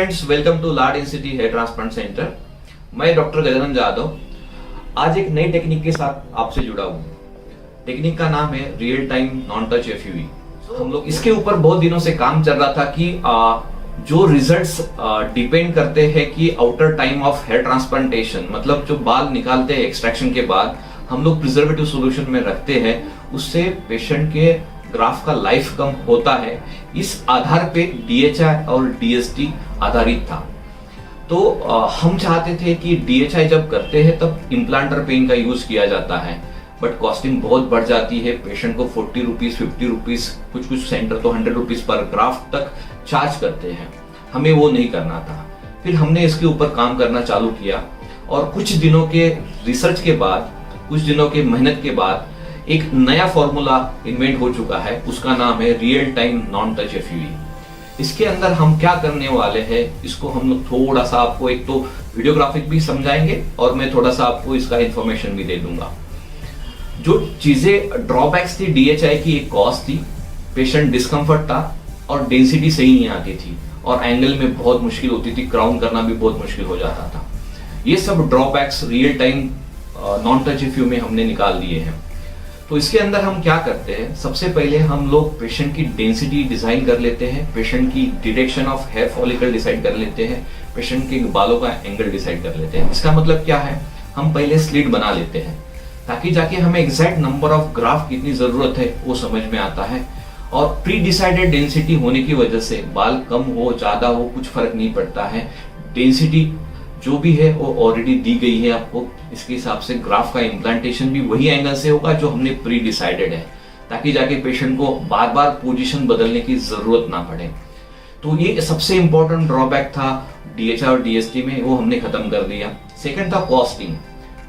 Friends, welcome to Lad इंसिटी hair transplant centre. मैं doctor Gajanan Jadav आज एक नई टेक्निक के साथ आपसे जुड़ा हूँ। टेक्निक का नाम है real time non touch FUE. हम लोग इसके ऊपर बहुत दिनों से काम चल रहा था कि जो रिजल्ट्स डिपेंड करते हैं कि outer time of hair transplantation, मतलब जो बाल निकालते हैं एक्सट्रैक्शन के बाद हम लोग प्रिजर्वेटिव सॉल्यूशन में रखते हैं, उससे पेशेंट के ग्राफ का लाइफ कम होता है। इस आधार पे डीएचआई और डीएसटी आधारित था। तो हम चाहते थे कि डीएचआई जब करते हैं तब इम्प्लांटर पेन का यूज किया जाता है, बट कॉस्टिंग बहुत बढ़ जाती है। पेशेंट को 40 रुपीज, 50 रुपीज, कुछ सेंटर तो 100 रुपीज पर ग्राफ्ट तक चार्ज करते हैं। हमें वो नहीं करना था। फिर हमने इसके ऊपर काम करना चालू किया और कुछ दिनों के रिसर्च के बाद, कुछ दिनों के मेहनत के बाद एक नया फॉर्मूला इन्वेंट हो चुका है। उसका नाम है real time non touch FUE. इसके अंदर हम क्या करने वाले हैं, इसको हम लोग थोड़ा सा आपको एक तो वीडियोग्राफिक भी समझाएंगे और मैं थोड़ा सा आपको इसका इंफॉर्मेशन भी दे दूंगा। जो चीजें ड्रॉबैक्स थी डीएचआई की, एक कॉस्ट थी, पेशेंट डिस्कम्फर्ट था और डेंसिटी सही नहीं आती थी और एंगल में बहुत मुश्किल होती थी, क्राउन करना भी बहुत मुश्किल हो जाता था। ये सब drawbacks real time non touch FUE में हमने निकाल दिए हैं। तो इसके अंदर हम क्या करते हैं, सबसे पहले हम लोग पेशेंट की डेंसिटी डिजाइन कर लेते हैं, पेशेंट की detection of hair follicle decide कर लेते हैं, पेशेंट के बालों का एंगल डिसाइड कर लेते हैं। इसका मतलब क्या है, हम पहले स्लिट बना लेते हैं ताकि जाके हमें एग्जैक्ट नंबर ऑफ ग्राफ कितनी जरूरत है वो समझ में आता है। और प्री डिसाइडेड डेंसिटी होने की वजह से बाल कम हो ज्यादा हो कुछ फर्क नहीं पड़ता है। डेंसिटी जो भी है वो ऑलरेडी दी गई है आपको। इसके हिसाब से ग्राफ का इम्प्लांटेशन भी वही एंगल से होगा जो हमने प्री डिसाइडेड है, ताकि जाके पेशेंट को बार बार पोजीशन बदलने की जरूरत ना पड़े। तो ये सबसे इंपॉर्टेंट ड्रॉबैक था डीएचआई और डीएसटी में, वो हमने खत्म कर दिया। सेकंड था कॉस्टिंग।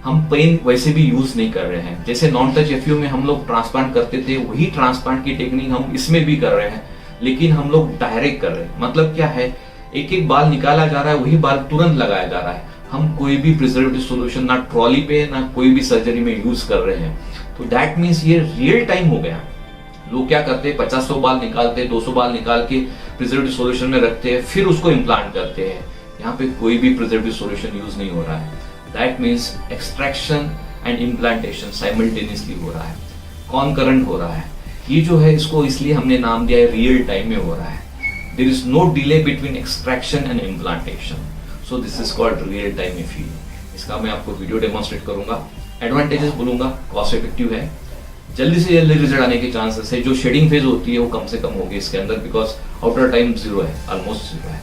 हम पेन वैसे भी यूज नहीं कर रहे हैं। जैसे नॉन टच एफयूई में हम लोग ट्रांसप्लांट करते थे, वही ट्रांसप्लांट की टेक्निक हम इसमें भी कर रहे हैं, लेकिन हम लोग डायरेक्ट कर रहे हैं। मतलब क्या है, एक एक बाल निकाला जा रहा है, वही बाल तुरंत लगाया जा रहा है। हम कोई भी प्रिजर्वेटिव सॉल्यूशन ना ट्रॉली पे ना कोई भी सर्जरी में यूज कर रहे हैं। तो दैट मींस ये रियल टाइम हो गया। लोग क्या करते हैं, 50-100 बाल निकालते हैं, 200 बाल निकाल के प्रिजर्वेटिव सॉल्यूशन में रखते हैं, फिर उसको इम्प्लांट करते हैं। यहाँ पे कोई भी प्रिजर्वेटिव सॉल्यूशन यूज नहीं हो रहा है। That means extraction and implantation simultaneously हो रहा है, कॉन्करेंट हो रहा है। ये जो है इसको इसलिए हमने नाम दिया है रियल टाइम में हो रहा है। There is no delay between extraction and implantation. So this is called real time FUE. इसका मैं आपको वीडियो डेमोन्स्ट्रेट करूंगा। एडवांटेजेस बोलूंगा, कॉस्ट इफेक्टिव है, जल्दी से जल्दी रिजल्ट आने के चांसेस है। जो शेडिंग फेज होती है वो कम से कम होगी इसके अंदर, बिकॉज आउटर टाइम 0 है, ऑलमोस्ट 0 है।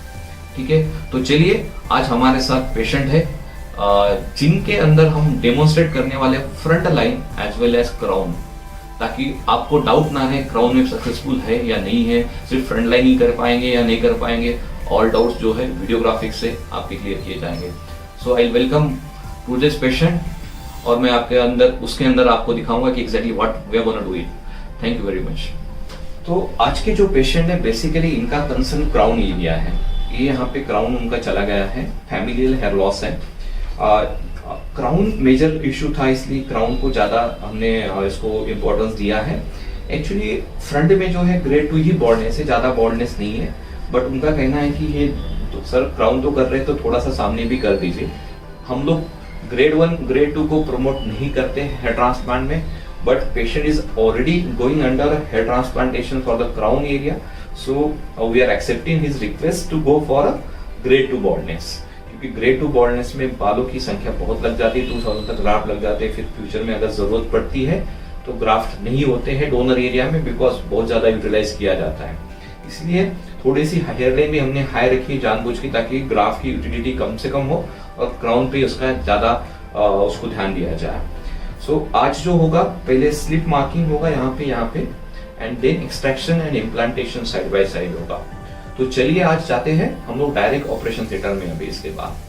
ठीक है, तो चलिए आज हमारे साथ पेशेंट है जिनके अंदर हम डेमोन्स्ट्रेट करने वाले front line as well as crown, ताकि आपको डाउट ना रहे क्राउन में सक्सेसफुल है या नहीं है, सिर्फ फ्रंट लाइन ही कर पाएंगे या नहीं कर पाएंगे। ऑल डाउट्स जो है वीडियोग्राफिक से आपके क्लियर किए जाएंगे। So I welcome to this patient और मैं आपके अंदर उसके अंदर आपको दिखाऊंगा कि exactly what we are gonna do it. Thank you very much. तो आज के जो पेशेंट है बेसिकली इनका कंसर्न क्राउन एरिया है। ये यहाँ पे क्राउन उनका चला गया है, फैमिलियल हेयर लॉस है। क्राउन मेजर इशू था, इसलिए क्राउन को ज्यादा हमने इसको इम्पोर्टेंस दिया है। एक्चुअली फ्रंट में जो है ग्रेड 2 ही बॉल्डनेस है, ज्यादा बॉल्डनेस नहीं है, बट उनका कहना है कि ये तो सर क्राउन तो कर रहे हैं तो थोड़ा सा सामने भी कर दीजिए। हम लोग ग्रेड 1 ग्रेड 2 को प्रमोट नहीं करते हेयर ट्रांसप्लांट में, but patient is already going under hair transplantation for the crown area, so we are accepting his request to go for a grade 2 baldness. क्योंकि ग्रेड 2 बॉल्डनेस में बालों की संख्या बहुत लग जाती है, 2000 तक ग्राफ्ट लग जाते हैं। फिर फ्यूचर में अगर जरूरत पड़ती है तो ग्राफ्ट नहीं होते हैं डोनर एरिया में, बिकॉज बहुत ज्यादा यूटिलाइज किया जाता है। इसलिए थोड़ी सी हेयर लाइन भी हमने हाई रखी जानबूझ की, ताकि ग्राफ की यूटिलिटी कम से कम हो और क्राउन पे उसका ज्यादा उसको ध्यान दिया जाए। सो आज जो होगा, पहले स्लिप मार्किंग होगा यहाँ पे and then extraction and implantation side by side होगा। तो चलिए आज जाते हैं हम लोग डायरेक्ट ऑपरेशन थिएटर में अभी इसके बाद।